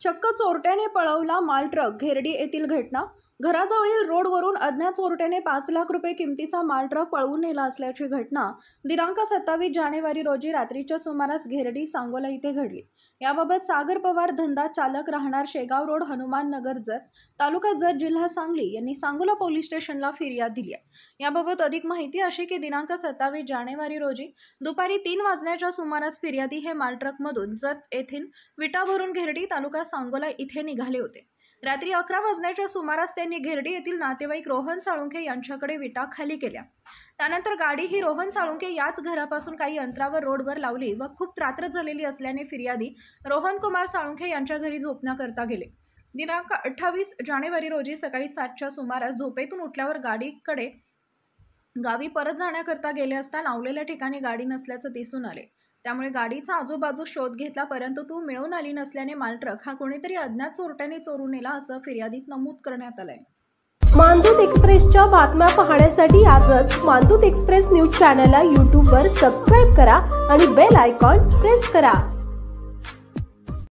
चक्क चोरट्याने पळवला माल ट्रक। घेरडी येथील घटना। घराजवळील रोडवरून अज्ञात चोरट्याने 5 लाख रुपये किमतीचा माल ट्रक पळवून नेला असल्याची घटना दिनांक 27 जानेवारी रोजी रात्रीच्या सुमारास घेरडी सांगोला येथे घडली। याबाबत सागर पवार धंदा चालक राहणार शेगाव रोड हनुमान नगर जत तालुका जत जिल्हा सांगली यांनी सांगोला पोलीस स्टेशनला फिर्याद दिली आहे। याबाबत अधिक माहिती अशी की दिनांक 27 जानेवारी रोजी दुपारी 3 वाजण्याच्या सुमारास फिर्यादी हे माल ट्रक मधून जत येथील विटा भरून घेरडी तालुका सांगोला इथे निघाले होते। रात्री 11 वाजण्याच्या सुमारास त्यांनी घेरडी येथील नातेवाईक रोहन साळुंखे यांच्याकडे विटा खाली केल्या। त्यानंतर गाडी ही रोहन साळुंखे याच घरापासून काही अंतरावर रोडवर लावली व खूप रात्र झालेली असल्याने फिर्यादी रोहन कुमार साळुंखे यांच्या घरी झोपण्याकरता गेले। दिनांक 28 जानेवारी रोजी सकाळी 7च्या सुमारास झोपेतून उठल्यावर गाडीकडे गावी परत जाण्याकरता गेले असता लावलेल्या ठिकाणी गाडी नसल्याचे दिसून आले। त्यामुळे गाडीचा आजूबाजू शोध घेतला, परंतु ती मिळून आली नसल्याने माल ट्रक हा कोणीतरी अज्ञात चोरट्याने चोरून नेला असं फिर्यादीत नमूद करण्यात आलंय। मानदूत एक्सप्रेसच्या बातम्या पाहण्यासाठी आजच मानदूत एक्सप्रेस न्यूज चॅनलला YouTube वर सबस्क्राइब करा आणि बेल आयकॉन प्रेस करा।